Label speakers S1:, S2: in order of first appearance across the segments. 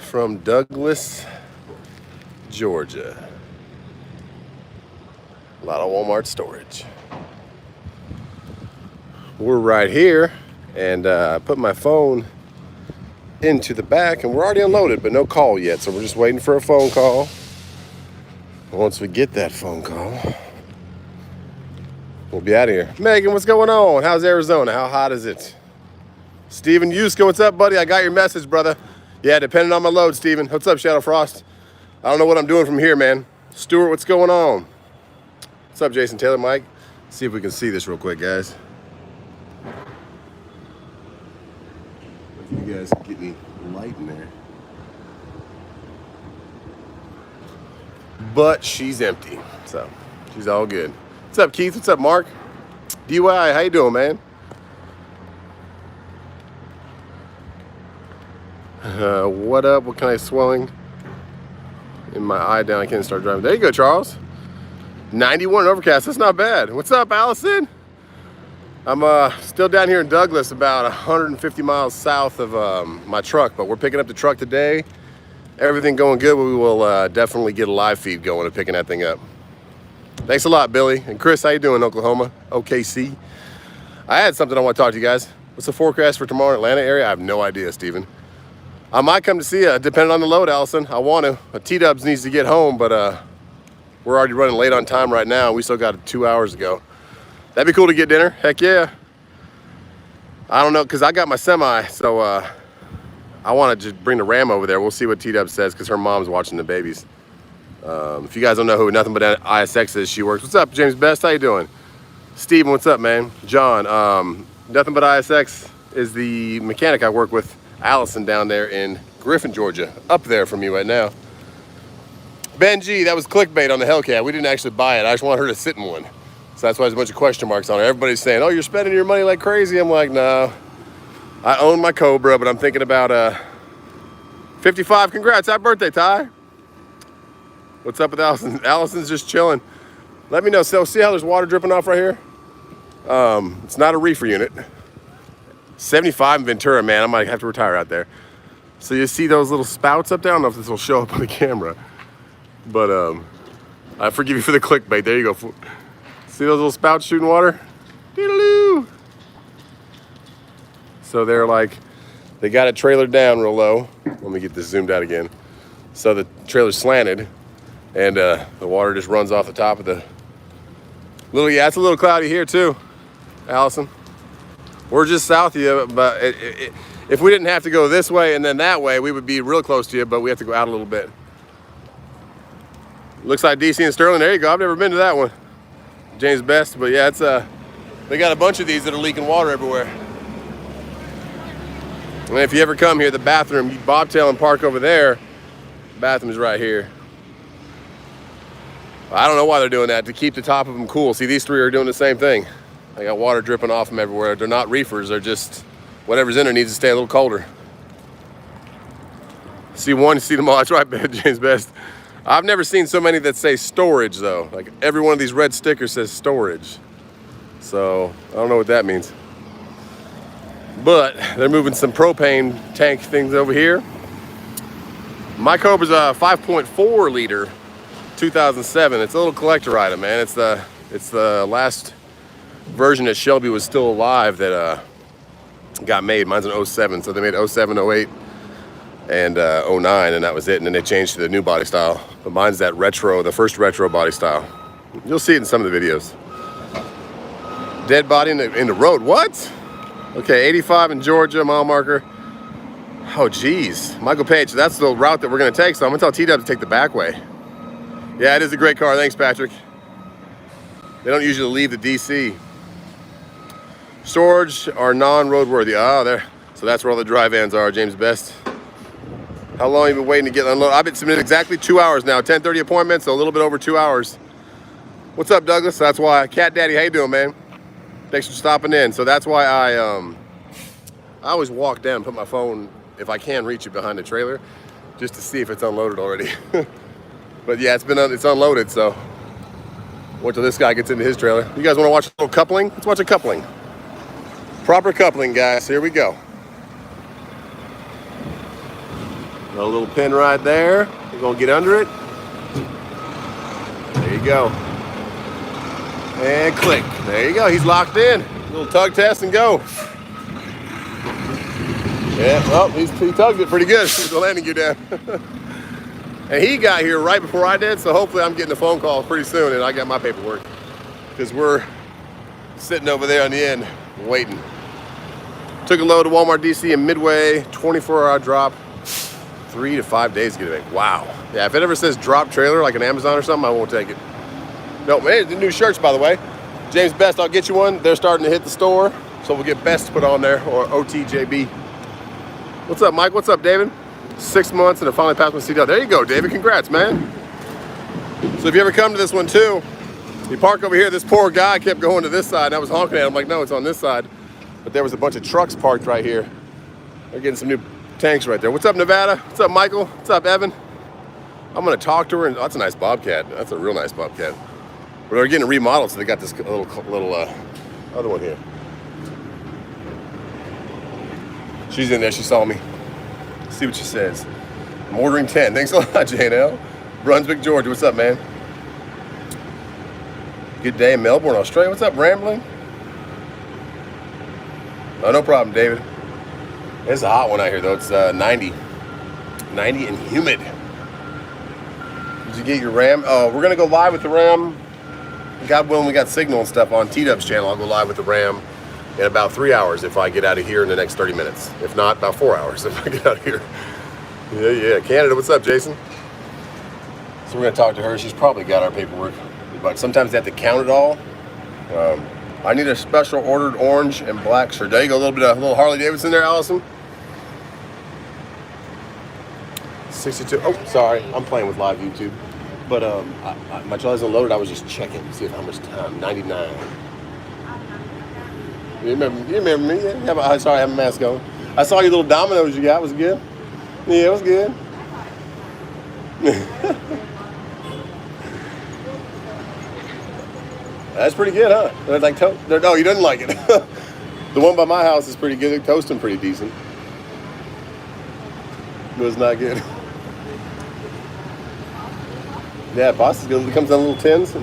S1: from Douglas, Georgia. A lot of Walmart storage. We're right here, and I put my phone into the back, and we're already unloaded, but no call yet, so we're just waiting for a phone call. Once we get that phone call, we'll be out of here. Megan, what's going on? How's Arizona? How hot is it? Steven Yuska, what's up, buddy? I got your message, brother. Yeah, depending on my load, Steven. What's up, Shadow Frost? I don't know what I'm doing from here, man. Stuart, what's going on? What's up, Jason Taylor, Mike? See if we can see this real quick, guys. If you guys can get any light in there. But she's empty, so she's all good. What's up, Keith? What's up, Mark? DY, how you doing, man? What up? What kind of swelling in my eye down? I can't start driving. There you go, Charles. 91 overcast. That's not bad. What's up, Allison? I'm still down here in Douglas, about 150 miles south of my truck, but we're picking up the truck today. Everything going good. We will definitely get a live feed going and picking that thing up. Thanks a lot, Billy. And Chris, how you doing, Oklahoma? OKC. I had something I want to talk to you guys. What's the forecast for tomorrow in Atlanta area? I have no idea, Steven. I might come to see you, depending on the load, Allison. I want to. T-Dubs needs to get home, but we're already running late on time right now. We still got it 2 hours ago. That'd be cool to get dinner. Heck yeah. I don't know, because I got my semi, so I want to just bring the Ram over there. We'll see what T-Dub says, because her mom's watching the babies. If you guys don't know who Nothing But ISX is, she works. What's up, James Best? How you doing? Steven, what's up, man? John, Nothing But ISX is the mechanic I work with, Allison, down there in Griffin, Georgia. Up there from you right now. Ben G, that was clickbait on the Hellcat. We didn't actually buy it. I just want her to sit in one. So that's why there's a bunch of question marks on it. Everybody's saying, oh, you're spending your money like crazy. I'm like, no. I own my Cobra, but I'm thinking about 55. Congrats. Happy birthday, Ty. What's up with Allison? Allison's just chilling. Let me know. So see how there's water dripping off right here? It's not a reefer unit. 75 in Ventura, man. I might have to retire out there. So you see those little spouts up there? I don't know if this will show up on the camera. But I forgive you for the clickbait. There you go. See those little spouts shooting water? Doodaloo. So they're like, they got it trailered down real low. Let me get this zoomed out again. So the trailer's slanted, and the water just runs off the top of the little. Yeah, it's a little cloudy here too, Allison. We're just south of you, but if we didn't have to go this way and then that way, we would be real close to you, but we have to go out a little bit. Looks like DC and Sterling. There you go. I've never been to that one. James Best, but yeah, it's they got a bunch of these that are leaking water everywhere. And if you ever come here, the bathroom, you bobtail and park over there. The bathroom's right here. I don't know why they're doing that, to keep the top of them cool. See, these three are doing the same thing. They got water dripping off them everywhere. They're not reefers. They're just, whatever's in there needs to stay a little colder. See one, you see them all. That's right, James Best. I've never seen so many that say storage, though. Like, every one of these red stickers says storage. So, I don't know what that means. But they're moving some propane tank things over here. My Cobra's a 5.4 liter 2007. It's a little collector item, man. It's the last version that Shelby was still alive that got made. Mine's an 07, so they made 07, 08, and 09, and that was it. And then they changed to the new body style. But mine's that retro, the first retro body style. You'll see it in some of the videos. Dead body in the road. What? Okay, 85 in Georgia, mile marker. Oh, geez. Michael Page, that's the route that we're going to take, so I'm going to tell T-Dub to take the back way. Yeah, it is a great car. Thanks, Patrick. They don't usually leave the DC. Storage are non-roadworthy. Oh, there. So that's where all the dry vans are, James Best. How long have you been waiting to get unloaded? I've been submitted exactly 2 hours now. 10:30 appointment, so a little bit over 2 hours. What's up, Douglas? That's why. Cat Daddy, how you doing, man? Thanks for stopping in. So that's why I always walk down and put my phone, if I can reach it, behind the trailer, just to see if it's unloaded already. But yeah, it's unloaded, so wait till this guy gets into his trailer. You guys want to watch a little coupling? Let's watch a coupling. Proper coupling, guys. Here we go. Got a little pin right there. We're gonna get under it. There you go. And click. There you go. He's locked in. Little tug test and go. Yeah, well, he tugged it pretty good. With the landing gear down. And he got here right before I did, so hopefully I'm getting a phone call pretty soon and I got my paperwork. Because we're sitting over there on the end, waiting. Took a load to Walmart DC in Midway, 24-hour drop, 3 to 5 days to get it back. Wow. Yeah, if it ever says drop trailer like an Amazon or something, I won't take it. No, man, the new shirts, by the way. James Best, I'll get you one. They're starting to hit the store, so we'll get Best put on there, or OTJB. What's up, Mike? What's up, David? 6 months and I finally passed my CDL. There you go, David. Congrats, man. So if you ever come to this one too, you park over here. This poor guy kept going to this side. And I was honking at him like, no, it's on this side. But there was a bunch of trucks parked right here. They're getting some new tanks right there. What's up, Nevada? What's up, Michael? What's up, Evan? I'm gonna talk to her. And oh, that's a nice Bobcat. That's a real nice Bobcat. But they're getting remodeled, so they got this little other one here. She's in there. She saw me. See what she says. I'm ordering 10. Thanks a lot, JNL. Brunswick, Georgia. What's up, man? Good day in Melbourne, Australia. What's up, Rambling? Oh, no problem, David. It's a hot one out here, though. It's 90. 90 and humid. Did you get your RAM? Oh, we're going to go live with the RAM. God willing, we got signal and stuff on T-Dub's channel. I'll go live with the RAM in about 3 hours if I get out of here in the next 30 minutes. If not, about 4 hours if I get out of here. Yeah. Canada, what's up, Jason? So we're going to talk to her. She's probably got our paperwork. But sometimes they have to count it all. I need a special ordered orange and black shirt. There you go, a little Harley Davidson there, Allison. 62. Oh, sorry. I'm playing with live YouTube. But my trailer's unloaded. I was just checking to see how much time. 99. You remember me? Yeah, sorry, I have a mask on. I saw your little Dominoes you got. Was it good? Yeah, it was good. That's pretty good, huh? They're like no, you didn't like it. The one by my house is pretty good. They're toasting pretty decent. It was not good. Yeah, pasta's good. It comes in little tins.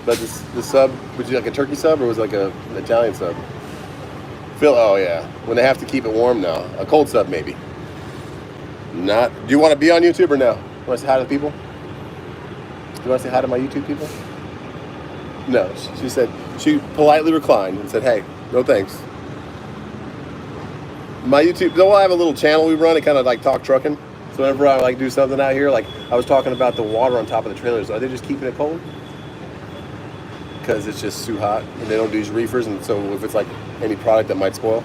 S1: But the sub, would you like a turkey sub or was it like an Italian sub? Oh yeah. When they have to keep it warm now. A cold sub maybe. Not. Do you want to be on YouTube or no? You want to say hi to the people? Do you want to say hi to my YouTube people? No. She said, she politely reclined and said, hey, no thanks. My YouTube, though I have a little channel we run, it kind of like talk trucking. So whenever I like do something out here, like I was talking about the water on top of the trailers, are they just keeping it cold? Because it's just too hot and they don't do these reefers, and so if it's like any product that might spoil.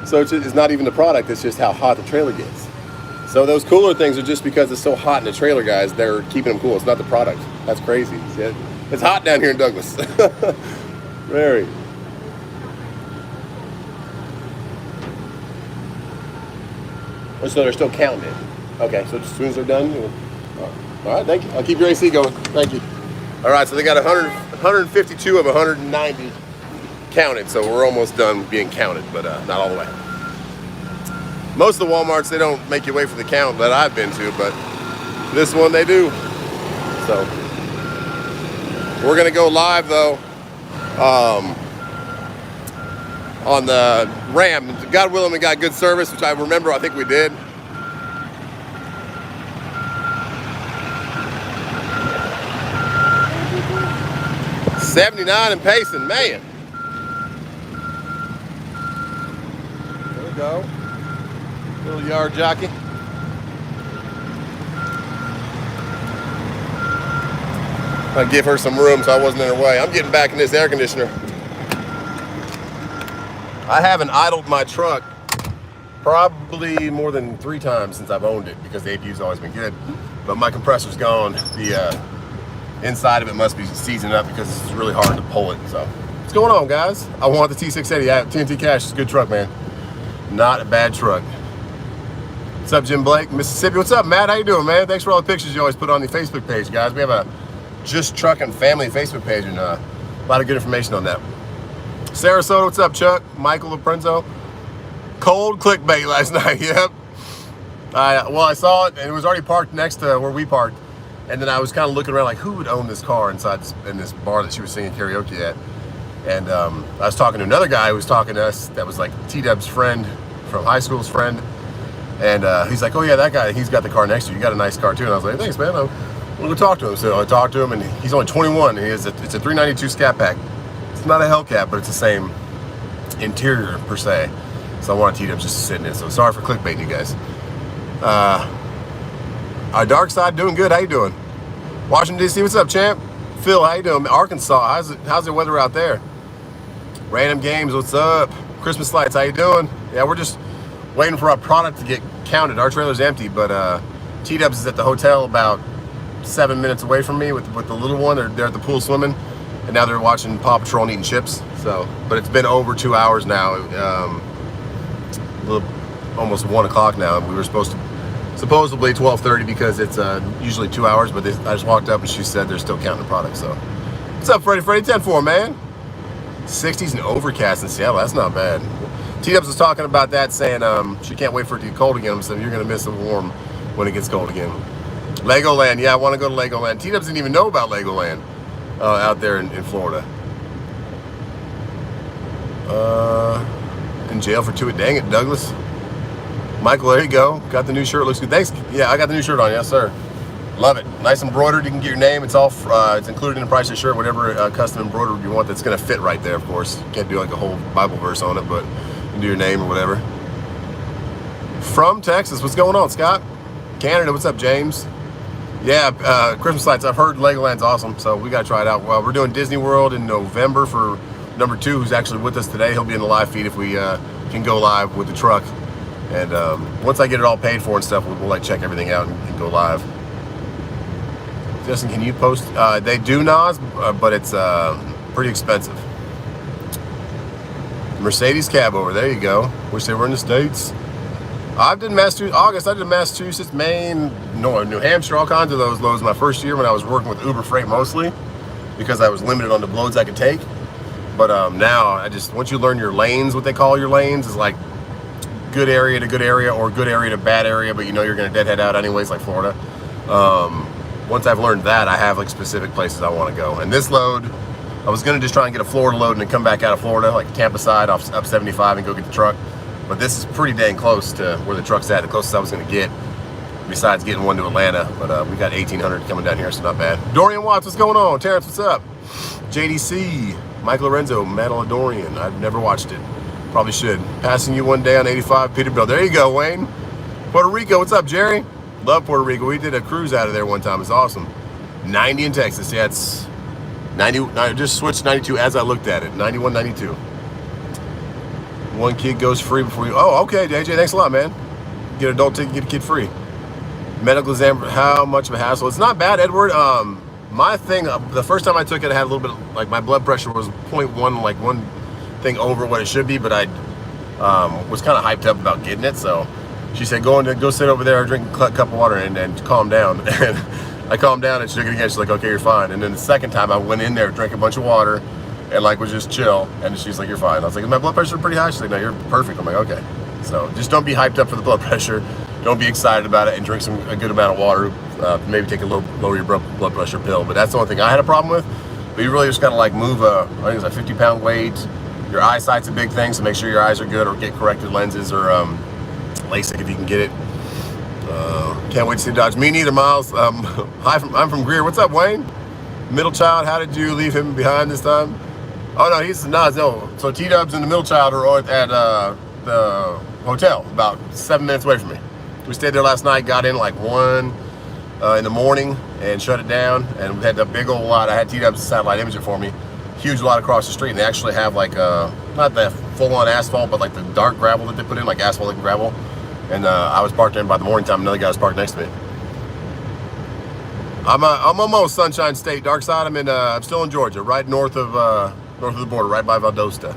S1: So it's not even the product, it's just how hot the trailer gets. So those cooler things are just because it's so hot in the trailer, guys, they're keeping them cool. It's not the product. That's crazy. It's hot down here in Douglas. Very. Oh, so they're still counting it. Okay, so as soon as they're done, all right, thank you. I'll keep your AC going. Thank you. All right, so they got 152 of 190 counted, so we're almost done being counted, but not all the way. Most of the Walmarts, they don't make you wait for the count that I've been to, but this one they do. So we're gonna go live though on the RAM. God willing, we got good service, which I remember, I think we did. $79 and pacing, man. There we go. Little yard jockey. I give her some room so I wasn't in her way. I'm getting back in this air conditioner. I haven't idled my truck probably more than 3 times since I've owned it because the APU's always been good. But my compressor's gone. The inside of it must be seasoned up because it's really hard to pull it. So what's going on, guys? I want the T680. TNT Cash is a good truck, man. Not a bad truck. What's up, Jim Blake, Mississippi? What's up, Matt? How you doing, man? Thanks for all the pictures you always put on the Facebook page, guys. We have a Just Truckin' Family Facebook page, and A lot of good information on that. Sarasota, what's up, Chuck? Michael Lorenzo. Cold clickbait last night. Yep. Well, I saw it, and it was already parked next to where we parked. And then I was kind of looking around like, who would own this car inside in this bar that she was singing karaoke at? And I was talking to another guy who was talking to us that was like T-Dub's friend from high school's friend. And he's like, oh yeah, that guy, he's got the car next to you. You got a nice car too. And I was like, thanks, man. We'll go talk to him. So I talked to him, and he's only 21. And it's a 392 Scat Pack. It's not a Hellcat, but it's the same interior per se. So I wanted T-Dub just to sit in it. So sorry for clickbaiting you guys. Our dark side doing good. How you doing? Washington DC, what's up, champ? Phil, how you doing? Arkansas, how's the weather out there? Random Games, what's up? Christmas lights, how you doing? Yeah, we're just waiting for our product to get counted. Our trailer's empty, but T-Dubs is at the hotel about 7 minutes away from me with the little one. They're at the pool swimming, and now they're watching Paw Patrol and eating chips. So, but it's been over 2 hours now. Almost 1 o'clock now, and we were supposedly 12:30 because it's usually 2 hours, but I just walked up and she said they're still counting the product. So what's up, Freddy 10-4, man? 60s and overcast in Seattle. That's not bad. T-Dubs was talking about that, saying she can't wait for it to get cold again. So you're gonna miss the warm when it gets cold again. Legoland, yeah, I want to go to Legoland. T-Dubs didn't even know about Legoland out there in Florida. In jail for 2. Dang it, Douglas. Michael, there you go. Got the new shirt. Looks good. Thanks. Yeah, I got the new shirt on. Yes, sir. Love it. Nice embroidered. You can get your name. It's all. It's included in the price of the shirt. Whatever custom embroidery you want, that's gonna fit right there. Of course, you can't do like a whole Bible verse on it, but you can do your name or whatever. From Texas, what's going on, Scott? Canada, what's up, James? Yeah, Christmas lights. I've heard Legoland's awesome, so we gotta try it out. Well, we're doing Disney World in November for number 2, who's actually with us today. He'll be in the live feed if we can go live with the truck. And once I get it all paid for and stuff, we'll like check everything out and go live. Justin, can you post? They do, Nas, but it's pretty expensive. Mercedes cab over. There you go. Wish they were in the States. I've done Massachusetts, I did Massachusetts, Maine, New Hampshire, all kinds of those loads my first year when I was working with Uber Freight mostly, because I was limited on the loads I could take. But now, once you learn your lanes, what they call your lanes is like good area to good area or good area to bad area, but you know you're going to deadhead out anyways, like Florida. Once I've learned that, I have like specific places I want to go. And this load, I was going to just try and get a Florida load and then come back out of Florida, like Tampa side, up 75 and go get the truck. But this is pretty dang close to where the truck's at, the closest I was going to get, besides getting one to Atlanta. But we got 1,800 coming down here, so not bad. Dorian Watts, what's going on? Terrence, what's up? JDC, Michael Lorenzo, Mandalorian. I've never watched it. Probably should. Passing you one day on 85 Peterbilt. There you go, Wayne. Puerto Rico, what's up, Jerry? Love Puerto Rico. We did a cruise out of there one time. It's awesome. 90 in Texas. Yeah, it's 90. I just switched 92 as I looked at it. 91, 92. One kid goes free before you. Oh, okay, JJ. Thanks a lot, man. Get an adult ticket, get a kid free. Medical exam. How much of a hassle? It's not bad, Edward. My thing, the first time I took it, I had a little bit, like my blood pressure was 0.1, like one thing over what it should be, but I was kind of hyped up about getting it. So she said, go sit over there, drink a cup of water, and calm down. And I calmed down, and she took it again. She's like, okay, you're fine. And then the second time I went in there, drank a bunch of water, and like was just chill. And she's like, you're fine. I was like, is my blood pressure pretty high? She's like, no, you're perfect. I'm like, okay. So just don't be hyped up for the blood pressure. Don't be excited about it, and drink a good amount of water. Maybe take a lower your blood pressure pill. But that's the only thing I had a problem with. But you really just gotta like move I think it's a 50-pound weight. Your eyesight's a big thing, so make sure your eyes are good, or get corrected lenses, or LASIK if you can get it. Can't wait to see Dodge. Me neither, Miles. Hi, I'm from Greer. What's up, Wayne? Middle child, how did you leave him behind this time? Oh no, he's no. So T-Dubs and the middle child are at the hotel, about 7 minutes away from me. We stayed there last night, got in like 1 in the morning and shut it down, and we had the big old lot. I had T-Dubs satellite image it for me. Huge lot across the street, and they actually have like not the full-on asphalt, but like the dark gravel that they put in, like asphalt and gravel. And I was parked in by the morning time. Another guy was parked next to me. I'm almost Sunshine State, dark side. I'm still in Georgia, right north of the border, right by Valdosta.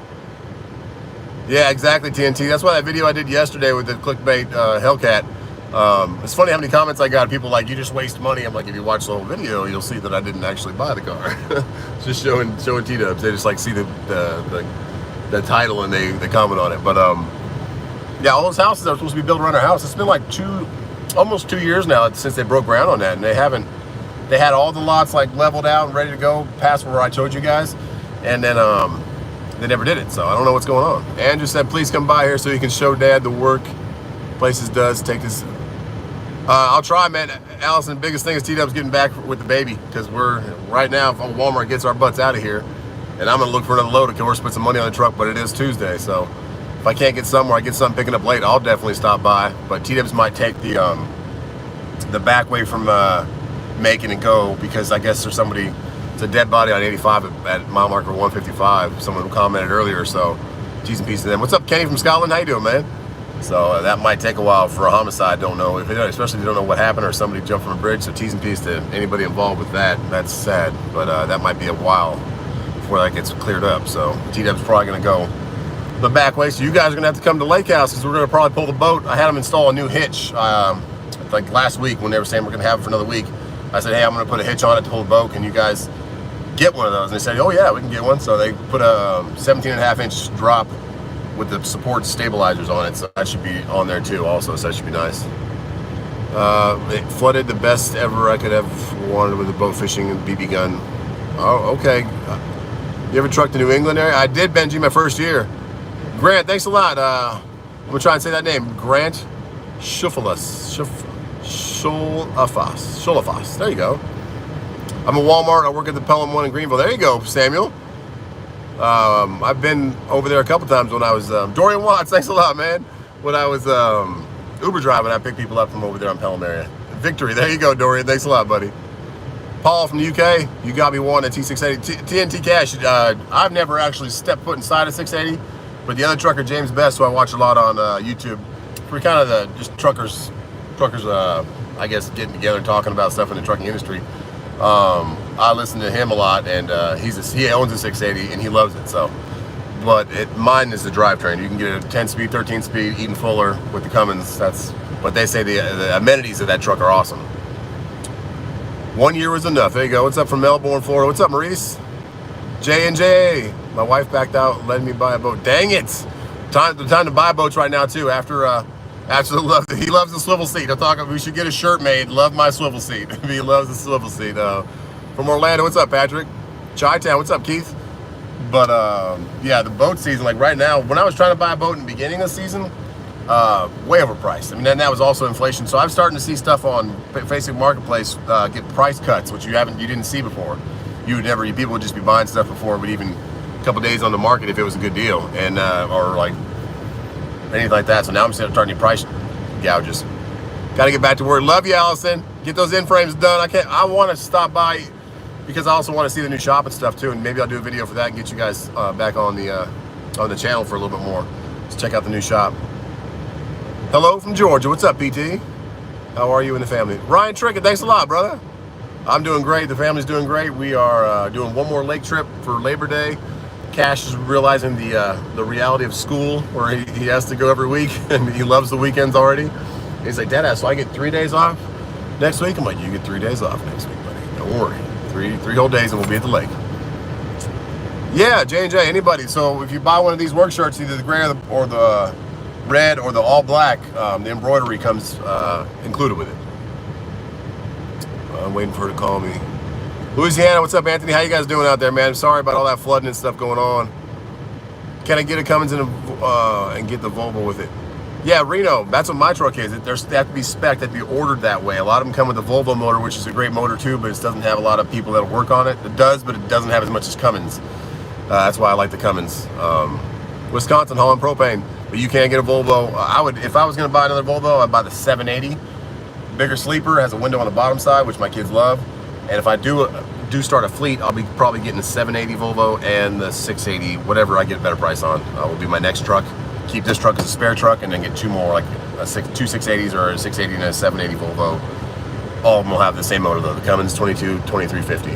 S1: Yeah, exactly, TNT. That's why that video I did yesterday with the clickbait Hellcat. It's funny how many comments I got. People like, you just waste money. I'm like, if you watch the whole video, you'll see that I didn't actually buy the car. Just showing T-dubs. They just like see the title and they comment on it. But yeah, all those houses are supposed to be built around our house. It's been like almost 2 years now since they broke ground on that, and they had all the lots like leveled out and ready to go past where I told you guys, and then they never did it. So I don't know what's going on. Andrew said, please come by here so you can show Dad the work Places does. Take this. I'll try, man. Allison, biggest thing is T-Dub's getting back with the baby, because we're right now, if Walmart gets our butts out of here, and I'm gonna look for another load. Of course, put some money on the truck, but it is Tuesday, so if I can't get somewhere, I get something picking up late, I'll definitely stop by. But T-Dubs might take the back way from Macon and go, because I guess there's somebody, it's a dead body on 85 at mile marker 155. Someone commented earlier, so T's and P's to them. What's up, Kenny from Scotland? How you doing, man? So that might take a while for a homicide. Don't know if, especially if you don't know what happened or somebody jumped from a bridge. So T's and P's to anybody involved with that. That's sad, but that might be a while before that gets cleared up. So T-Dub's probably gonna go the back way. So you guys are gonna have to come to Lake House, because we're gonna probably pull the boat. I had them install a new hitch like last week when they were saying we're gonna have it for another week. I said, hey, I'm gonna put a hitch on it to pull the boat. Can you guys get one of those? And they said, oh yeah, we can get one. So they put a 17.5-inch drop with the support stabilizers on it, so that should be on there too also, so that should be nice. It flooded, the best ever I could have wanted with the boat fishing and BB gun. Oh, okay. You ever trucked to New England area? I did, Benji, my first year. Grant, thanks a lot. I'm gonna try and say that name. Grant Schulafas. There you go. I'm at Walmart. I work at the Pelham one in Greenville. There you go, Samuel. I've been over there a couple times when I was, Dorian Watts, thanks a lot, man. When I was Uber driving, I picked people up from over there in Pelham area. Victory, there you go, Dorian, thanks a lot, buddy. Paul from the UK, you got me one at T680. TNT Cash, I've never actually stepped foot inside a 680, but the other trucker, James Best, who I watch a lot on YouTube, we're kind of the just truckers, I guess, getting together and talking about stuff in the trucking industry. I listen to him a lot, and he owns a 680 and he loves it. So, but mine is the drivetrain. You can get a 10-speed, 13-speed, even fuller with the Cummins. But they say the amenities of that truck are awesome. 1 year was enough. There you go. What's up from Melbourne, Florida? What's up, Maurice? J&J. My wife backed out, letting me buy a boat. Dang it! Time to buy boats right now too. Absolutely loves it. He loves the swivel seat. I'm talking. We should get a shirt made. Love my swivel seat. He loves the swivel seat. From Orlando, what's up, Patrick? Chi-Town, what's up, Keith? But yeah, the boat season, like right now, when I was trying to buy a boat in the beginning of the season, way overpriced. I mean, then that was also inflation. So I'm starting to see stuff on Facebook Marketplace get price cuts, which you didn't see before. People would just be buying stuff before, but even a couple days on the market if it was a good deal, and or like anything like that. So now I'm starting to price gouges. Got to get back to work. Love you, Allison. Get those in frames done. I want to stop by because I also want to see the new shop and stuff too, and maybe I'll do a video for that and get you guys back on the channel for a little bit more. Let's check out the new shop. Hello from Georgia. What's up, PT? How are you and the family? Ryan Trickett, thanks a lot, brother. I'm doing great. The family's doing great. We are doing one more lake trip for Labor Day. Cash is realizing the reality of school, where he has to go every week, and he loves the weekends already. He's like, Dad, so I get 3 days off next week? I'm like, you get 3 days off next week, buddy. Don't worry. Three whole days and we'll be at the lake. Yeah, J&J, anybody. So if you buy one of these work shirts, either the gray or the red or the all black, the embroidery comes included with it. I'm waiting for her to call me. Louisiana, what's up, Anthony? How you guys doing out there, man? Sorry about all that flooding and stuff going on. Can I get a Cummins and get the Volvo with it? Yeah, Reno, that's what my truck is. They have to be spec'd, they have to be ordered that way. A lot of them come with the Volvo motor, which is a great motor too, but it doesn't have a lot of people that work on it. It does, but it doesn't have as much as Cummins. That's why I like the Cummins. Wisconsin, Holland Propane, but you can't get a Volvo. If I was gonna buy another Volvo, I'd buy the 780. Bigger sleeper, has a window on the bottom side, which my kids love. And if I do start a fleet, I'll be probably getting the 780 Volvo and the 680, whatever I get a better price on. Will be my next truck. Keep this truck as a spare truck, and then get two more, like two 680s or a 680 and a 780 Volvo. All of them will have the same motor though, the Cummins 2350.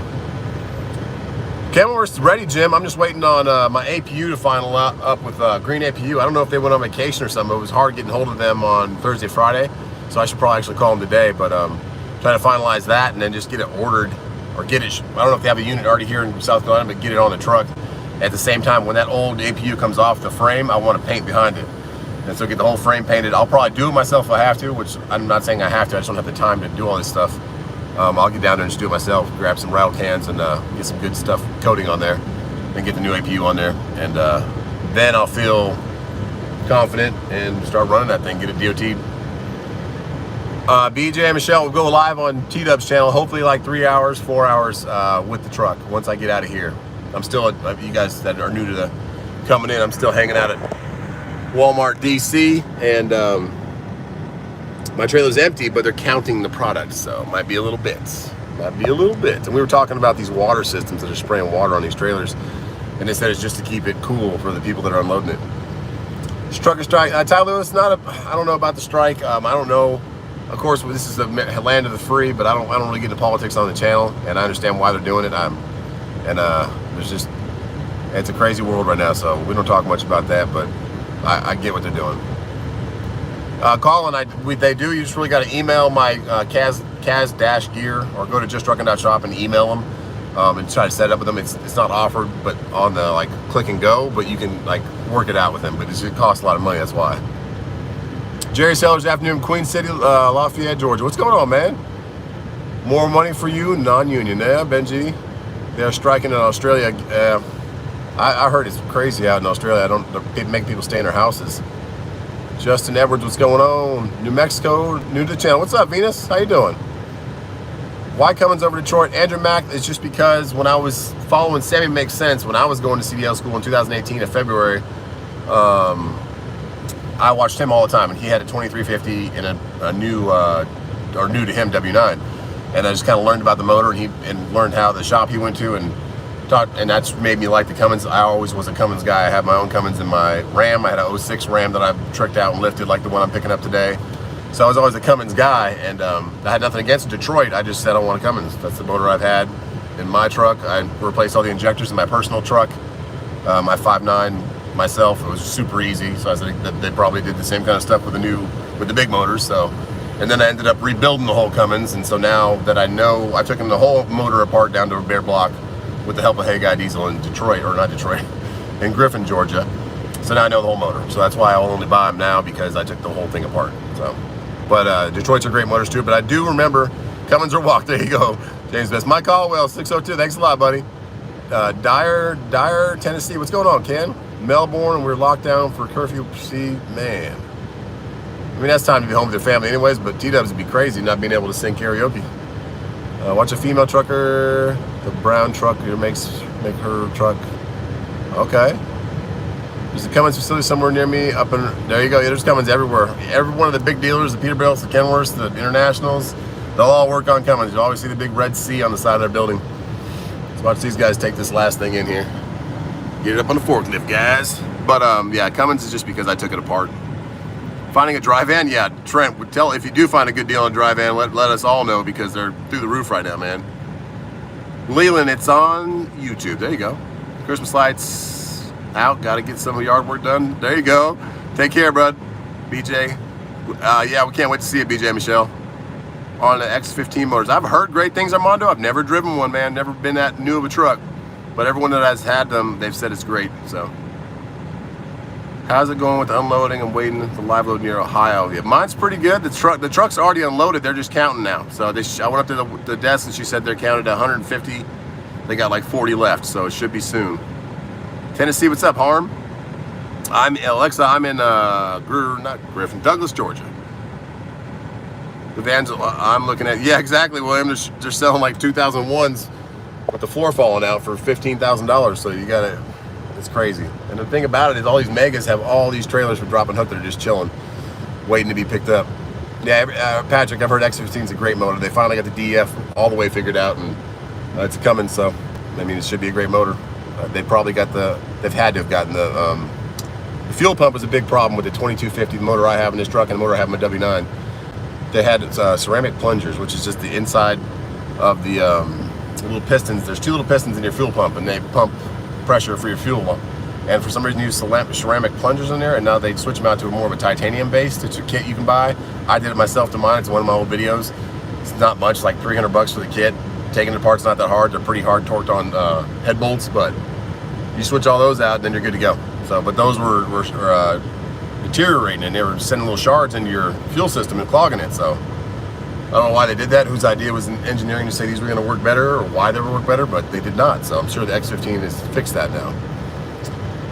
S1: Kenilworth's ready, Jim. I'm just waiting on my APU to final up with Green APU. I don't know if they went on vacation or something. It was hard getting hold of them on Thursday, Friday. So I should probably actually call them today, but trying to finalize that and then just get it ordered, or get it, I don't know if they have a unit already here in South Carolina, but get it on the truck. At the same time, when that old APU comes off the frame, I want to paint behind it. And so get the whole frame painted. I'll probably do it myself if I have to, which I'm not saying I have to, I just don't have the time to do all this stuff. I'll get down there and just do it myself, grab some rattle cans and get some good stuff coating on there, and get the new APU on there. And then I'll feel confident and start running that thing, get it DOT'd. BJ and Michelle will go live on T-Dub's channel, hopefully like 3 hours, 4 hours with the truck once I get out of here. I'm still, you guys that are new to the coming in, I'm still hanging out at Walmart DC, and my trailer's empty, but they're counting the product, so it might be a little bit. And we were talking about these water systems that are spraying water on these trailers, and they said it's just to keep it cool for the people that are unloading it. This trucker strike, Tyler, it's not I don't know about the strike. I don't know. Of course, this is the land of the free, but I don't really get into politics on the channel, and I understand why they're doing it. There's just, it's a crazy world right now, so we don't talk much about that, but I get what they're doing. Colin, they do. You just really got to email my Kaz Gear, or go to justtrucking.shop and email them and try to set it up with them. It's not offered, but on the like click and go, but you can like work it out with them. But it costs a lot of money. That's why. Jerry Sellers, afternoon, Queen City, Lafayette, Georgia. What's going on, man? More money for you, non-union. Yeah, Benji. They're striking in Australia. I heard it's crazy out in Australia. They make people stay in their houses. Justin Edwards, what's going on? New Mexico, new to the channel. What's up, Venus? How you doing? Why Cummins over Detroit? Andrew Mack, it's just because when I was following Sammy Makes Sense, when I was going to CDL school in 2018 in February, I watched him all the time, and he had a 2350 and a new, or new to him, W9. And I just kind of learned about the motor, and learned how the shop he went to, and that's made me like the Cummins. I always was a Cummins guy. I have my own Cummins in my Ram. I had a 06 Ram that I tricked out and lifted like the one I'm picking up today. So I was always a Cummins guy, and I had nothing against Detroit. I just said I want a Cummins. That's the motor I've had in my truck. I replaced all the injectors in my personal truck. My 5.9 myself, it was super easy. So I think that they probably did the same kind of stuff with the big motors. So, and then I ended up rebuilding the whole Cummins. And so now that I know, I took the whole motor apart down to a bare block with the help of Hey Guy Diesel in Detroit, or not Detroit, in Griffin, Georgia. So now I know the whole motor. So that's why I'll only buy them now, because I took the whole thing apart. So, but Detroit's are great motors too. But I do remember Cummins or walk. There you go, James Best. Mike Caldwell, 602. Thanks a lot, buddy. Dyer, Tennessee. What's going on, Ken? Melbourne, we're locked down for curfew. See, man. I mean, that's time to be home with their family anyways, but T-Dubs would be crazy not being able to sing karaoke. Watch a female trucker, the brown trucker make her truck. Okay. There's a Cummins facility somewhere near me up in, there you go. Yeah, there's Cummins everywhere. Every one of the big dealers, the Peterbilts, the Kenworths, the Internationals, they'll all work on Cummins. You always see the big red C on the side of their building. Let's watch these guys take this last thing in here. Get it up on the forklift, guys. But yeah, Cummins is just because I took it apart. Finding a dry van, yeah, Trent would tell, if you do find a good deal on a dry van, let us all know, because they're through the roof right now, man. Leland, it's on YouTube. There you go. Christmas lights out. Got to get some yard work done. There you go. Take care, bud. BJ. Yeah, we can't wait to see it, BJ and Michelle. On the X15 motors. I've heard great things, Armando. I've never driven one, man. Never been that new of a truck. But everyone that has had them, they've said it's great. So, how's it going with the unloading? I'm waiting for live load near Ohio. Yeah, mine's pretty good. The truck's already unloaded. They're just counting now. So I went up to the desk and she said they're counted at 150. They got like 40 left, so it should be soon. Tennessee, what's up, Harm? I'm Alexa. I'm in not Griffin, Douglas, Georgia. The vans I'm looking at, yeah, exactly, William. They're selling like 2001s with the floor falling out for $15,000. So you got it. It's crazy. And the thing about it is all these megas have all these trailers for drop and hook that are just chilling, waiting to be picked up. Yeah, Patrick, I've heard X15 is a great motor. They finally got the DF all the way figured out, and it's coming. So, I mean, it should be a great motor. They probably got they've had to have gotten the fuel pump was a big problem with the 2250, the motor I have in this truck and the motor I have in my W9. They had ceramic plungers, which is just the inside of the little pistons. There's two little pistons in your fuel pump, and they pump pressure for your fuel. and for some reason use ceramic plungers in there, and now they switch them out to more of a titanium base. It's a kit you can buy. I did it myself to mine. It's one of my old videos. It's not much, like $300 for the kit. Taking it apart's not that hard. They're pretty hard torqued on head bolts, but you switch all those out and then you're good to go. So, but those were deteriorating, and they were sending little shards into your fuel system and clogging it. So I don't know why they did that, whose idea was in engineering to say these were going to work better, or why they would work better, but they did not. So I'm sure the X15 has fixed that now.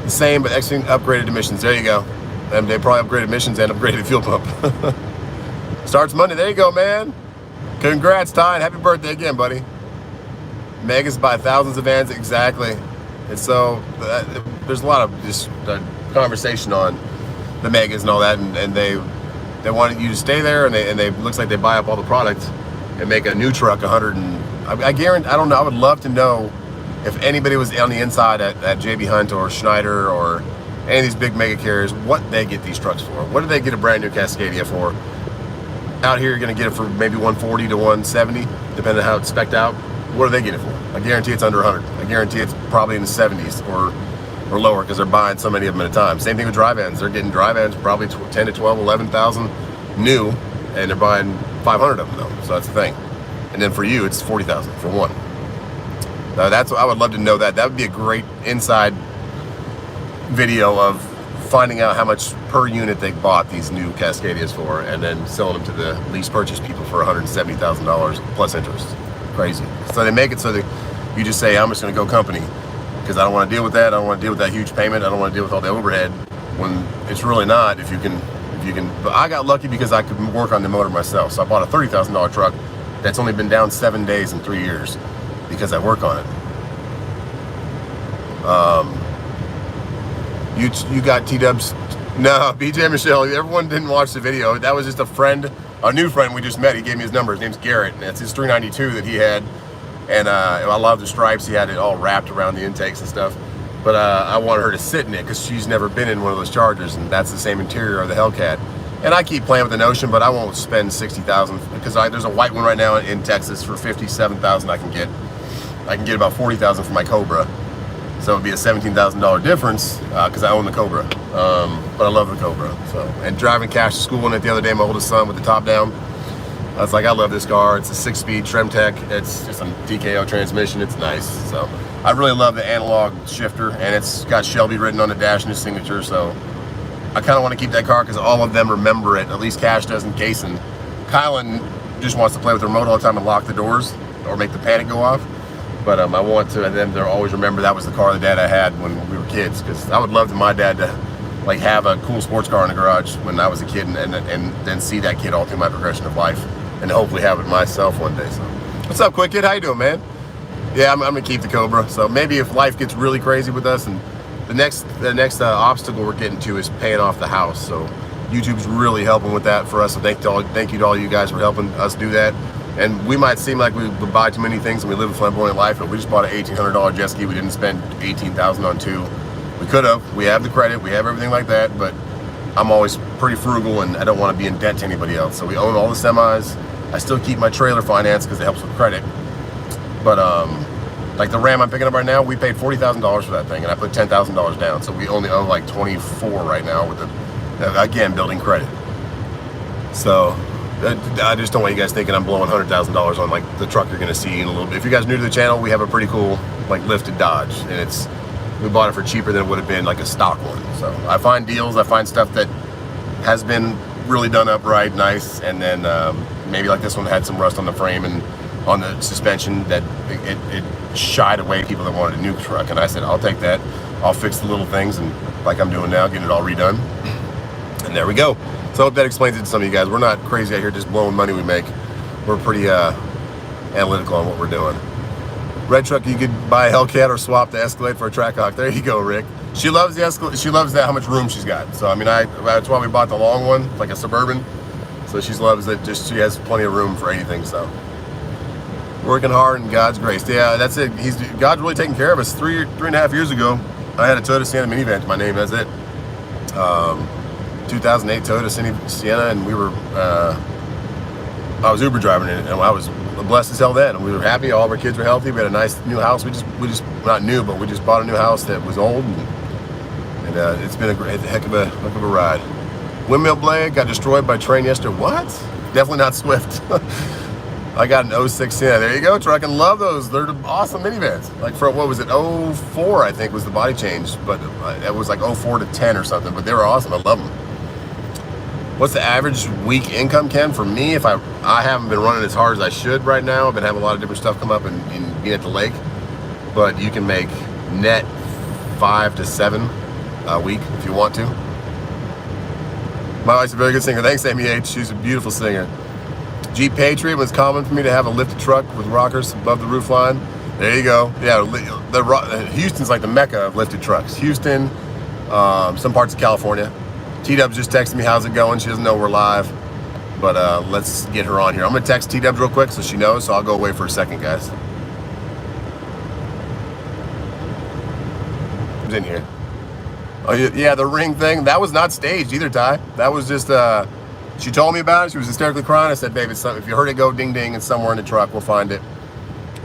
S1: The same, but X15 upgraded emissions. There you go. And they probably upgraded emissions and upgraded fuel pump. Starts Monday. There you go, man. Congrats, Ty, and happy birthday again, buddy. Megas buy thousands of vans, exactly. And so there's a lot of just conversation on the Megas and all that, and they wanted you to stay there, and they looks like they buy up all the products and make a new truck 100. And I guarantee, I don't know, I would love to know if anybody was on the inside at JB Hunt or Schneider or any of these big mega carriers, what they get these trucks for. What do they get a brand new Cascadia for? Out here, you're going to get it for maybe 140 to 170, depending on how it's spec'd out. What do they get it for? I guarantee it's under 100. I guarantee it's probably in the 70s or lower, because they're buying so many of them at a time. Same thing with dry vans. They're getting dry vans probably 10 to 12, 11,000 new, and they're buying 500 of them though. So that's the thing. And then for you, it's 40,000 for one. Now that's what I would love to know. That would be a great inside video of finding out how much per unit they bought these new Cascadias for, and then selling them to the lease purchase people for $170,000 plus interest. Crazy. So they make it so that you just say, I'm just going to go company, because I don't want to deal with that. I don't want to deal with that huge payment. I don't want to deal with all the overhead, when it's really not. If you can. But I got lucky because I could work on the motor myself. So I bought a $30,000 truck that's only been down 7 days in 3 years because I work on it. You got T-Dubs? No, BJ Michelle. Everyone didn't watch the video. That was just a friend, a new friend we just met. He gave me his number. His name's Garrett, and it's his 392 that he had. And I love the stripes. He had it all wrapped around the intakes and stuff. But I wanted her to sit in it because she's never been in one of those Chargers, and that's the same interior of the Hellcat. And I keep playing with the notion, but I won't spend $60,000 because there's a white one right now in Texas for $57,000. I can get about $40,000 for my Cobra. So it'd be a $17,000 difference because I own the Cobra. But I love the Cobra. So, and driving Cash to school in it the other day, my oldest son with the top down. I was like, I love this car. It's a 6-speed Tremtec. It's just a TKO transmission. It's nice. So I really love the analog shifter, and it's got Shelby written on the dash in his signature. So I kind of want to keep that car because all of them remember it. At least Cash does, and Kason. Kylan just wants to play with the remote all the time and lock the doors or make the panic go off. But I want them to always remember that was the car the dad I had when we were kids, because I would love my dad to like have a cool sports car in the garage when I was a kid, and then see that kid all through my progression of life, and hopefully have it myself one day. So, what's up, Quick Kid? How you doing, man? Yeah, I'm gonna keep the Cobra. So maybe if life gets really crazy with us, and the next obstacle we're getting to is paying off the house. So YouTube's really helping with that for us. So thank you to all you guys for helping us do that. And we might seem like we buy too many things and we live a flamboyant life, but we just bought an $1,800 jet ski. We didn't spend $18,000 on two. We could have. We have the credit. We have everything like that. But I'm always pretty frugal, and I don't want to be in debt to anybody else. So we own all the semis. I still keep my trailer financed because it helps with credit. But like the Ram I'm picking up right now, we paid $40,000 for that thing, and I put $10,000 down. So we only owe like 24 right now with the, again, building credit. So I just don't want you guys thinking I'm blowing $100,000 on like the truck you're gonna see in a little bit. If you guys are new to the channel, we have a pretty cool like lifted Dodge, and we bought it for cheaper than it would have been like a stock one. So I find deals, I find stuff that has been really done up right, nice, and then maybe like this one had some rust on the frame and on the suspension that it shied away people that wanted a new truck, and I said I'll take that. I'll fix the little things, and like I'm doing now, getting it all redone, and there we go. So I hope that explains it to some of you guys. We're not crazy out here just blowing money we make. We're pretty analytical on what we're doing. Red truck, you could buy a Hellcat or swap the Escalade for a Trackhawk. There you go, Rick. She loves the Escalade. She loves how much room she's got. So I mean, that's why we bought the long one, like a Suburban. So she loves it. Just she has plenty of room for anything. So working hard in God's grace. Yeah, that's it. God's really taking care of us. Three and a half years ago, I had a Toyota Sienna minivan to my name. That's it. 2008 Toyota Sienna, and we were I was Uber driving it, and I was blessed as hell then, and we were happy. All of our kids were healthy. We had a nice new house. We just not new, but we just bought a new house that was old, and And it's been a heck of a ride. Windmill blade got destroyed by train yesterday. What? Definitely not Swift. I got an 06 in. There you go, truck. And love those. They're awesome minivans. Like for, what was it, 04 I think was the body change, but it was like 04 to 10 or something, but they were awesome. I love them. What's the average week income, Ken? For me, if I haven't been running as hard as I should right now. I've been having a lot of different stuff come up and being at the lake, but you can make net 5 to 7 a week if you want to. My wife's a very good singer. Thanks, Amy H. She's a beautiful singer. Jeep Patriot was common for me to have a lifted truck with rockers above the roof line. There you go. Yeah, Houston's like the mecca of lifted trucks. Houston, some parts of California. T-Dubs just texted me, how's it going? She doesn't know we're live, but let's get her on here. I'm gonna text T-Dubs real quick so she knows, so I'll go away for a second, guys. Who's in here? Oh yeah, the ring thing, that was not staged either, Ty. That was just, she told me about it. She was hysterically crying. I said, babe, if you heard it go ding ding, it's somewhere in the truck. We'll find it.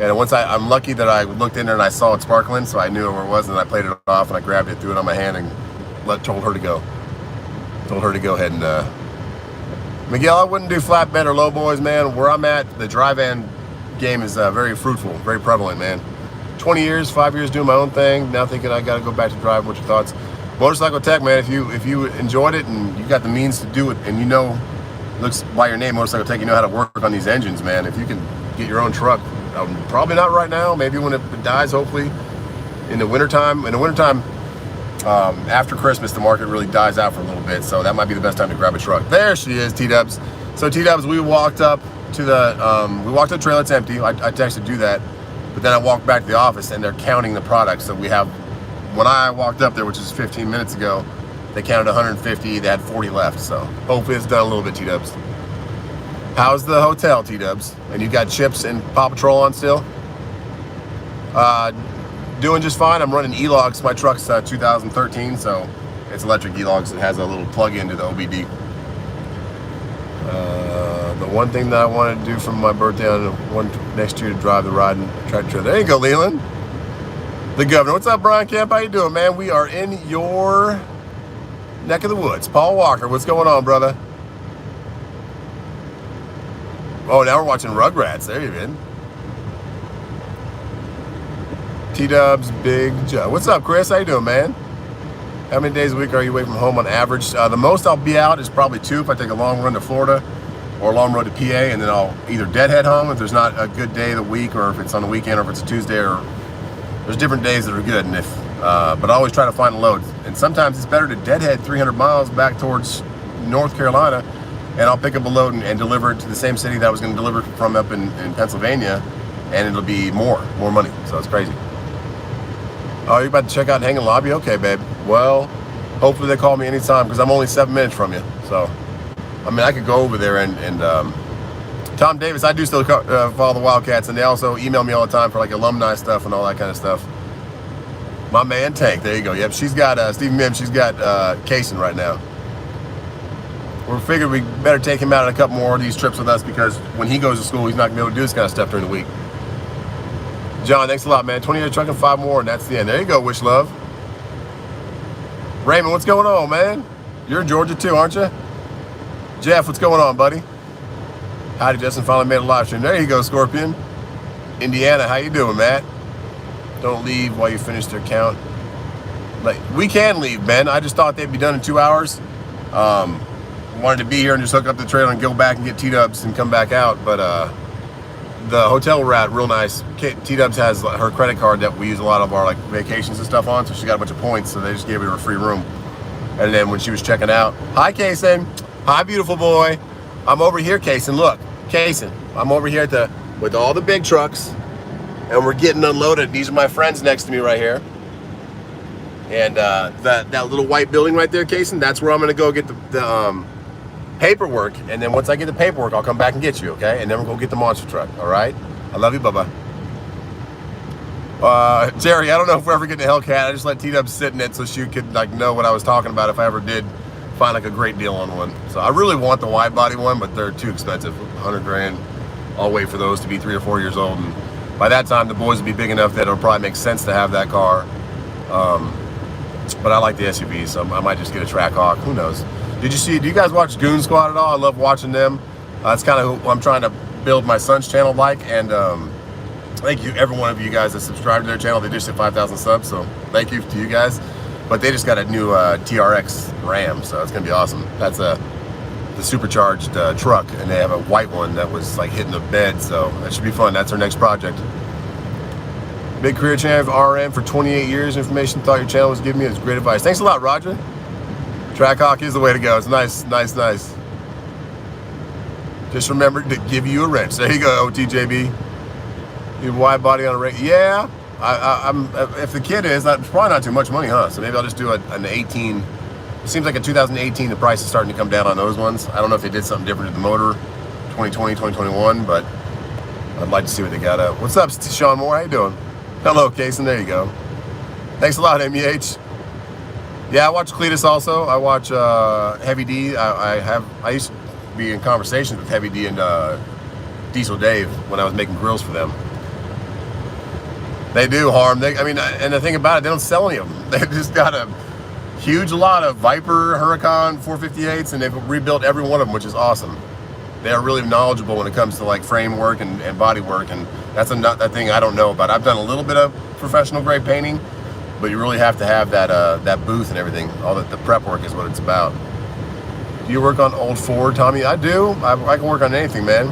S1: And once I'm lucky that I looked in there and I saw it sparkling, so I knew where it was, and I played it off and I grabbed it, threw it on my hand, and told her to go. Told her to go ahead and Miguel, I wouldn't do flatbed or low boys, man. Where I'm at, the dry van game is very fruitful, very prevalent, man. 20 years, 5 years doing my own thing. Now thinking I got to go back to drive. What's your thoughts? Motorcycle Tech, man. If you enjoyed it and you got the means to do it, and you know, looks by your name, Motorcycle Tech, you know how to work on these engines, man. If you can get your own truck, probably not right now. Maybe when it dies, hopefully in the wintertime. In the wintertime, after Christmas, the market really dies out for a little bit, so that might be the best time to grab a truck. There she is, T-Dubs. So T-Dubs, we walked up to the trailer. It's empty. I texted do that, but then I walked back to the office and they're counting the products. So we have, when I walked up there, which is 15 minutes ago, they counted 150. They had 40 left. So hopefully it's done a little bit, T-Dubs. How's the hotel, T-Dubs? And you got Chips and Paw Patrol on still? Doing just fine. I'm running E-Logs. My truck's 2013, so it's electric E-Logs. It has a little plug-in to the OBD. The one thing that I wanted to do for my birthday next year to drive the ride and tractor trailer. There you go, Leland. The governor. What's up, Brian Camp? How you doing, man? We are in your neck of the woods. Paul Walker, what's going on, brother? Oh, now we're watching Rugrats. There you've been. T-Dubs, Big Joe. What's up, Chris? How you doing, man? How many days a week are you away from home on average? The most I'll be out is probably 2 if I take a long run to Florida or a long road to PA, and then I'll either deadhead home if there's not a good day of the week, or if it's on the weekend, or if it's a Tuesday, or there's different days that are good. And but I always try to find a load. And sometimes it's better to deadhead 300 miles back towards North Carolina, and I'll pick up a load and deliver it to the same city that I was going to deliver from up in Pennsylvania, and it'll be more money. So it's crazy. Oh, you're about to check out and hang in lobby? Okay, babe. Well, hopefully they call me anytime, because I'm only 7 minutes from you. So, I mean, I could go over there and Tom Davis, I do still follow the Wildcats, and they also email me all the time for like alumni stuff and all that kind of stuff. My man Tank, there you go. Yep, she's got, Stephen Mims, she's got Kaysen right now. We figured we better take him out on a couple more of these trips with us, because when he goes to school, he's not going to be able to do this kind of stuff during the week. John, thanks a lot, man. 20 year trucking, 5 more, and that's the end. There you go, Wish Love. Raymond, what's going on, man? You're in Georgia too, aren't you? Jeff, what's going on, buddy? Howdy, Justin finally made a live stream. There you go, Scorpion. Indiana, how you doing, Matt? Don't leave while you finish their count. Like, we can leave, man. I just thought they'd be done in 2 hours. Wanted to be here and just hook up the trailer and go back and get T-Dubs and come back out, but the hotel we're at, real nice. T-Dubs has her credit card that we use a lot of our like vacations and stuff on, so she got a bunch of points, so they just gave her a free room. And then when she was checking out, hi Kaysen, hi beautiful boy. I'm over here, Kaysen. Look, Kaysen, I'm over here with all the big trucks, and we're getting unloaded. These are my friends next to me right here. And that little white building right there, Kaysen, that's where I'm gonna go get the paperwork, and then once I get the paperwork, I'll come back and get you, okay? And then we'll go get the monster truck, all right? I love you, bye-bye. Jerry, I don't know if we're ever getting a Hellcat. I just let T-Dubs sit in it so she could like know what I was talking about if I ever did find like a great deal on one. So I really want the wide body one, but they're too expensive, 100 grand. I'll wait for those to be 3 or 4 years old, and by that time the boys will be big enough that it'll probably make sense to have that car. But I like the SUVs, so I might just get a Trackhawk. Who knows? Do you guys watch Goon Squad at all? I love watching them. That's kind of who I'm trying to build my son's channel like, and thank you every one of you guys that subscribe to their channel. They just hit 5,000 subs, so thank you to you guys. But they just got a new TRX Ram, so it's gonna be awesome. That's the supercharged truck, and they have a white one that was like hitting the bed, so that should be fun. That's our next project. Big career channel of RM for 28 years. Information thought your channel was giving me is great advice. Thanks a lot, Roger. Trackhawk is the way to go. It's nice, nice, nice. Just remember to give you a wrench. There you go, OTJB. You wide body on a rig. Yeah, I'm. If the kit is, it's probably not too much money, huh? So maybe I'll just do an 18. It seems like a 2018, the price is starting to come down on those ones. I don't know if they did something different to the motor, 2020, 2021, but I'd like to see what they got up. What's up, Sean Moore? How you doing? Hello, Kason. There you go. Thanks a lot, MEH. Yeah, I watch Cletus also. I watch Heavy D. I used to be in conversations with Heavy D and Diesel Dave when I was making grills for them. They do harm. And the thing about it, they don't sell any of them. They just got a huge lot of Viper, Huracan 458s, and they've rebuilt every one of them, which is awesome. They are really knowledgeable when it comes to like frame work and body work, and that's that thing I don't know about. I've done a little bit of professional grade painting, but you really have to have that booth and everything. All the prep work is what it's about. Do you work on old Ford, Tommy? I do. I can work on anything, man.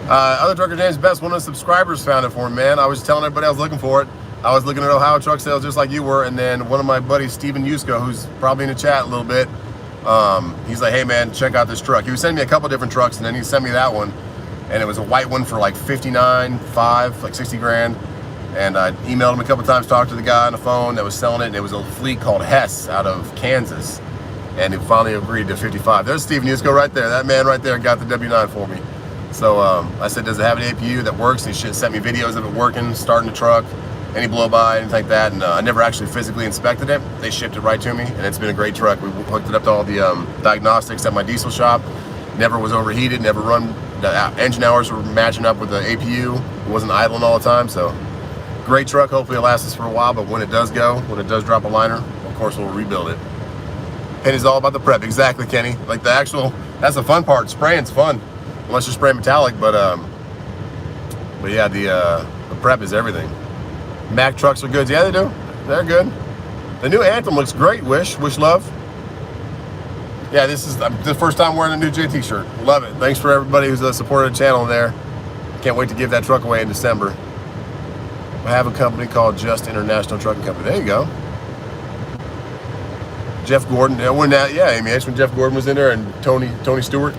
S1: Other Trucker James Best, one of the subscribers found it for me, man. I was telling everybody I was looking for it. I was looking at Ohio truck sales just like you were, and then one of my buddies, Steven Yusko, who's probably in the chat a little bit, he's like, hey man, check out this truck. He was sending me a couple different trucks, and then he sent me that one, and it was a white one for like 59.5, like 60 grand. And I emailed him a couple times, talked to the guy on the phone that was selling it, and it was a fleet called Hess out of Kansas, and he finally agreed to 55. There's Steven Yusko right there. That man right there got the W9 for me. So I said, does it have an APU that works? And he sent me videos of it working, starting the truck, any blow-by, anything like that. And I never actually physically inspected it. They shipped it right to me, and it's been a great truck. We hooked it up to all the diagnostics at my diesel shop. Never was overheated, never run. The engine hours were matching up with the APU. It wasn't idling all the time, so great truck. Hopefully it'll last us for a while, but when it does go, when it does drop a liner, of course we'll rebuild it. Penny's all about the prep. Exactly, Kenny. Like that's the fun part. Spraying's fun. Unless you're spraying metallic, but yeah, the prep is everything. Mack trucks are good. Yeah, they do. They're good. The new Anthem looks great. Wish love. Yeah, this is the first time wearing a new JT shirt. Love it. Thanks for everybody who's supported the channel there. Can't wait to give that truck away in December. I have a company called Just International Trucking Company. There you go. Jeff Gordon. Yeah, when Jeff Gordon was in there, and Tony Stewart.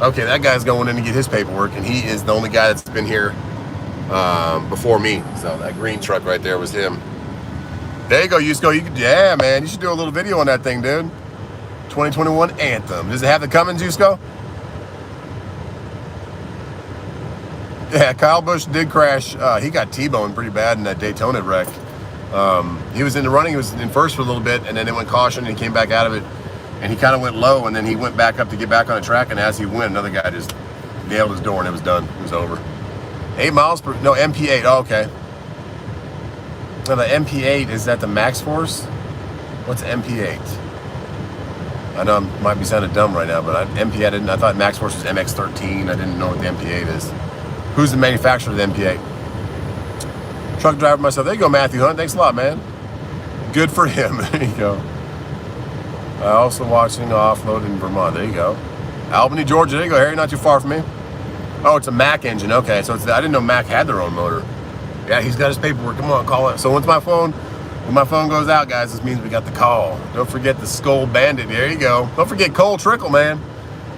S1: Okay, that guy's going in to get his paperwork, and he is the only guy that's been here before me. So that green truck right there was him. There you go, Yusko. Yeah, man, you should do a little video on that thing, dude. 2021 Anthem. Does it have the Cummins, Yusko? Yeah, Kyle Busch did crash. He got T-boned pretty bad in that Daytona wreck. He was in the running. He was in first for a little bit, and then they went caution, and he came back out of it. And he kind of went low, and then he went back up to get back on the track, and as he went, another guy just nailed his door, and it was done. It was over. 8 miles per, no, MP8, oh, okay. Now the MP8, is that the Max Force? What's MP8? I know I might be sounding dumb right now, but I thought Max Force was MX-13. I didn't know what the MP8 is. Who's the manufacturer of the MP8? Truck driver myself. There you go, Matthew Hunt. Thanks a lot, man. Good for him. There you go. Also watching offload in Vermont. There you go. Albany, Georgia. There you go, Harry. Not too far from me. Oh, it's a Mack engine. Okay, so I didn't know Mack had their own motor. Yeah, he's got his paperwork. Come on, call it. So when my phone goes out, guys, this means we got the call. Don't forget the Skull Bandit. There you go. Don't forget Cole Trickle, man.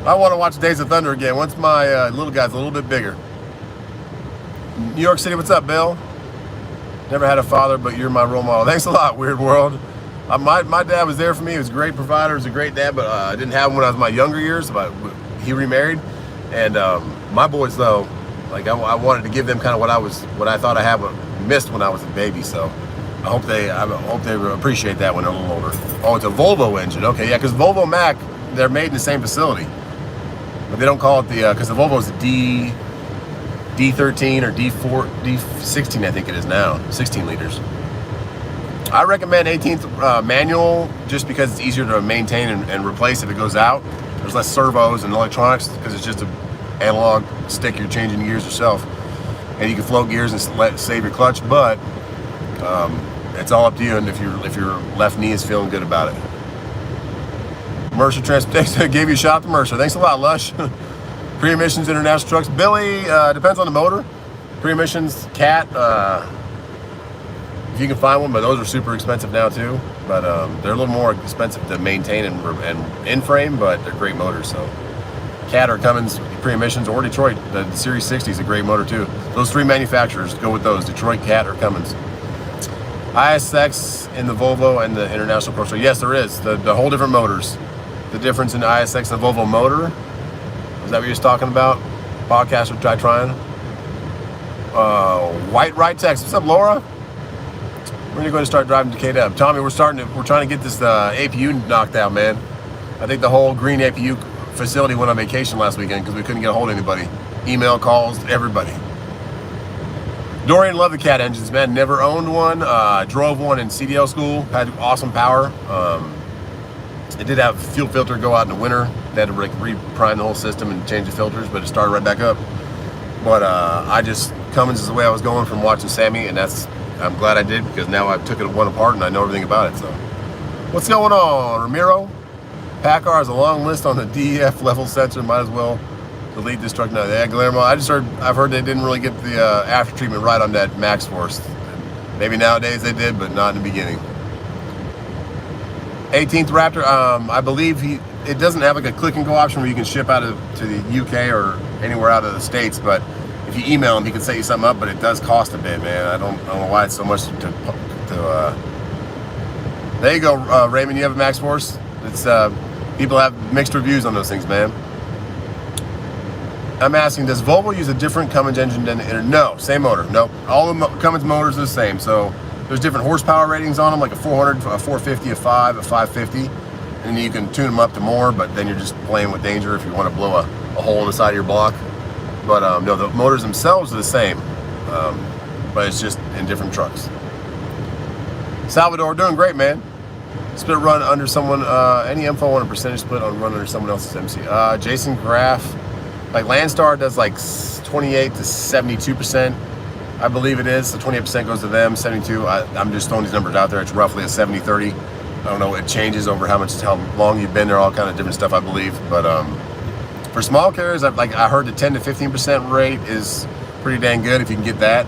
S1: I want to watch Days of Thunder again. Once my little guy's a little bit bigger. New York City, what's up, Bill? Never had a father, but you're my role model. Thanks a lot, Weird World. My dad was there for me. He was a great provider. He was a great dad, but I didn't have him when I was in my younger years. But he remarried, and my boys though, like I wanted to give them kind of what I thought I had missed when I was a baby. So I hope they appreciate that when they're a little older. Oh, it's a Volvo engine. Okay, yeah, because Volvo Mack, they're made in the same facility, but they don't call it the because the Volvo is the D13 or D16, I think it is now, 16 liters. I recommend 18th manual just because it's easier to maintain and replace if it goes out. There's less servos and electronics because it's just an analog stick. You're changing gears yourself, and you can float gears and save your clutch. But it's all up to you, and if your left knee is feeling good about it. Mercer Transportation gave you a shot to Mercer. Thanks a lot, Lush. Pre-emissions international trucks. Billy, depends on the motor. Pre-emissions Cat. If you can find one, but those are super expensive now too. But they're a little more expensive to maintain and in-frame, but they're great motors. So Cat or Cummins pre-emissions, or Detroit, the Series 60 is a great motor too. Those three manufacturers, go with those: Detroit, Cat, or Cummins. ISX in the Volvo and the International Pro. So yes, there is the whole different motors. The difference in the ISX and the Volvo motor. Is that what you're talking about? Podcast with Try Trying. White Right Text. What's up, Laura? When are you going to start driving to KW? Tommy, we're trying to get this APU knocked out, man. I think the whole green APU facility went on vacation last weekend because we couldn't get a hold of anybody. Email, calls, everybody. Dorian loved the Cat engines, man. Never owned one. Drove one in CDL school. Had awesome power. It did have fuel filter go out in the winter. They had to re-prime the whole system and change the filters, but it started right back up. But Cummins is the way I was going from watching Sammy, and I'm glad I did, because now I've took it one apart and I know everything about it. So, what's going on, Ramiro? PACCAR has a long list on the DEF level sensor. Might as well delete this truck now. Yeah, Guillermo, I've heard they didn't really get the after treatment right on that Max Force. Maybe nowadays they did, but not in the beginning. 18th Raptor, I believe it doesn't have like a click and go option where you can ship out to the UK or anywhere out of the States, but if you email him, he can set you something up, but it does cost a bit, man. I don't know why it's so much to there you go, Raymond, you have a Max Force. It's people have mixed reviews on those things, man. I'm asking, does Volvo use a different Cummins engine than the No, same motor. Nope, all the Cummins motors are the same. So there's different horsepower ratings on them, like a 400, a 450, a 5, a 550, and you can tune them up to more, but then you're just playing with danger if you want to blow a hole in the side of your block. But no, the motors themselves are the same, but it's just in different trucks. Salvador, doing great, man. Split run under someone, any info on a percentage split on run under someone else's MC? Jason Graff, like Landstar does like 28 to 72%. I believe it is. So 28% goes to them, 72. I'm just throwing these numbers out there. It's roughly a 70-30. I don't know. It changes over how long you've been there, all kind of different stuff, I believe. But for small carriers, I heard the 10 to 15% rate is pretty dang good if you can get that,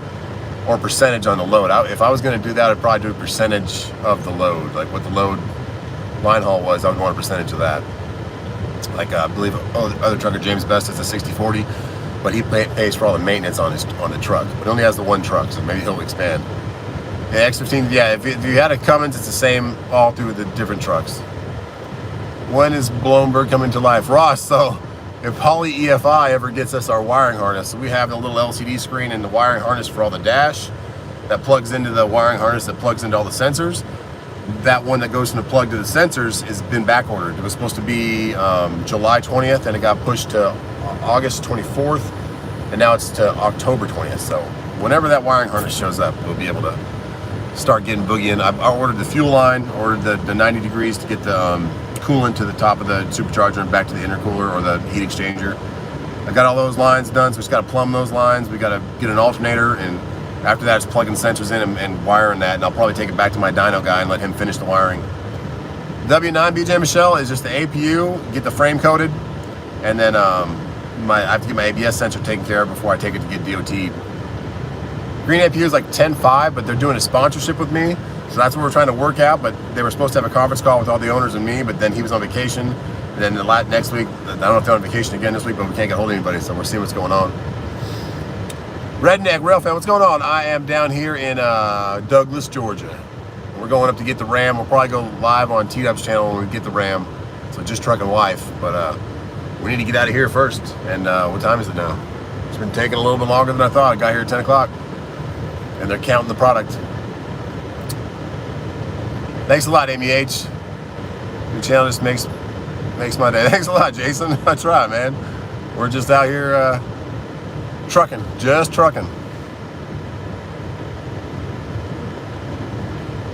S1: or percentage on the load. If I was going to do that, I'd probably do a percentage of the load, like what the load line haul was. I would want a percentage of that. Like I believe other trucker James Best is a 60-40. But he pays for all the maintenance on the truck. But he only has the one truck, so maybe he'll expand. Yeah, X15, yeah, if you had a Cummins, it's the same all through the different trucks. When is Bloomberg coming to life? Ross, so if Poly EFI ever gets us our wiring harness, so we have the little LCD screen and the wiring harness for all the dash that plugs into the wiring harness that plugs into all the sensors. That one that goes from the plug to the sensors has been back ordered. It was supposed to be July 20th, and it got pushed to August 24th, and now it's to October 20th. So whenever that wiring harness shows up, we'll be able to start getting boogie in. I ordered the fuel line, ordered the 90 degrees to get the coolant to the top of the supercharger and back to the intercooler or the heat exchanger. I got all those lines done, so we just got to plumb those lines. We got to get an alternator, and after that, it's plugging sensors in and wiring that, and I'll probably take it back to my dyno guy and let him finish the wiring. W9 BJ Michelle is just the APU, get the frame coated, and then I have to get my ABS sensor taken care of before I take it to get DOT. Green APU is like 10.5, but they're doing a sponsorship with me, so that's what we're trying to work out. But they were supposed to have a conference call with all the owners and me, but then he was on vacation. And then next week, I don't know if they're on vacation again this week, but we can't get hold of anybody, so we're seeing what's going on. Redneck Rail Fan, what's going on? I am down here in Douglas, Georgia. We're going up to get the Ram. We'll probably go live on T-Dub's channel when we get the Ram. So just truck and wife, but we need to get out of here first. And what time is it now? It's been taking a little bit longer than I thought. I got here at 10 o'clock, and they're counting the product. Thanks a lot, Amy H. Your channel just makes my day. Thanks a lot, Jason. That's right, man. We're just out here trucking, just trucking.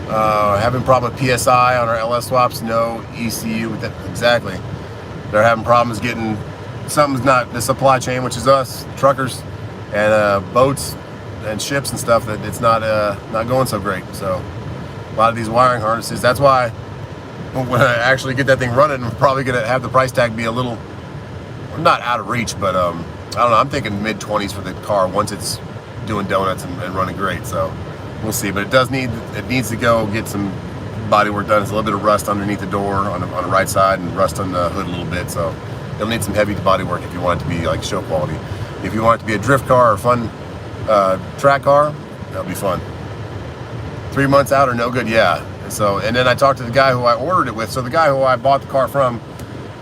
S1: Having problem with PSI on our LS swaps, no ECU with that, exactly. They're having problems getting, something's not, the supply chain, which is us, truckers, and boats and ships and stuff, that it's not going so great. So a lot of these wiring harnesses, that's why when I actually get that thing running, I'm probably gonna have the price tag be a little, not out of reach, but I don't know, I'm thinking mid-20s for the car once it's doing donuts and running great. So we'll see, but it needs to go get some body work done. There's a little bit of rust underneath the door on the right side and rust on the hood a little bit, so it'll need some heavy body work if you want it to be like show quality. If you want it to be a drift car or fun track car, that'll be fun. 3 months out or no good, yeah. And then I talked to the guy who I ordered it with. So the guy who I bought the car from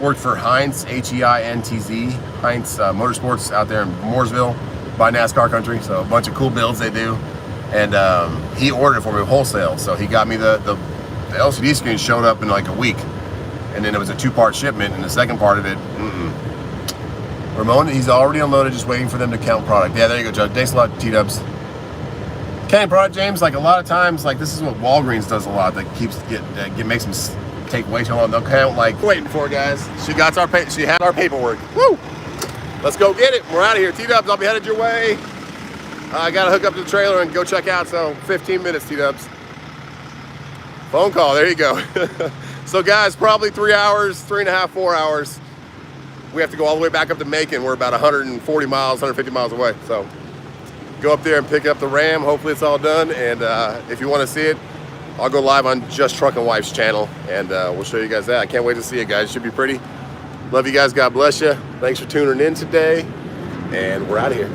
S1: worked for Heinz, H-E-I-N-T-Z, Heinz Motorsports out there in Mooresville by NASCAR country. So a bunch of cool builds they do. And he ordered it for me wholesale. So he got me the LCD screen showed up in like a week. And then it was a 2-part shipment, and the second part of it, Ramon, he's already unloaded, just waiting for them to count product. Yeah, there you go, Judge. Thanks a lot, T-Dubs. Counting product, James, like a lot of times, like this is what Walgreens does a lot, that makes them take way too long. They'll count like, waiting for it, guys. She had our paperwork. Woo! Let's go get it. We're out of here. T-Dubs, I'll be headed your way. I gotta hook up to the trailer and go check out, so 15 minutes, T-Dubs. Phone call, there you go. So guys, probably 3 hours, 3.5, 4 hours. We have to go all the way back up to Macon. We're about 140 miles, 150 miles away. So go up there and pick up the Ram. Hopefully it's all done. And if you want to see it, I'll go live on Just Truckin' Wife's channel, and we'll show you guys that. I can't wait to see it, guys. It should be pretty. Love you guys. God bless you. Thanks for tuning in today, and we're out of here.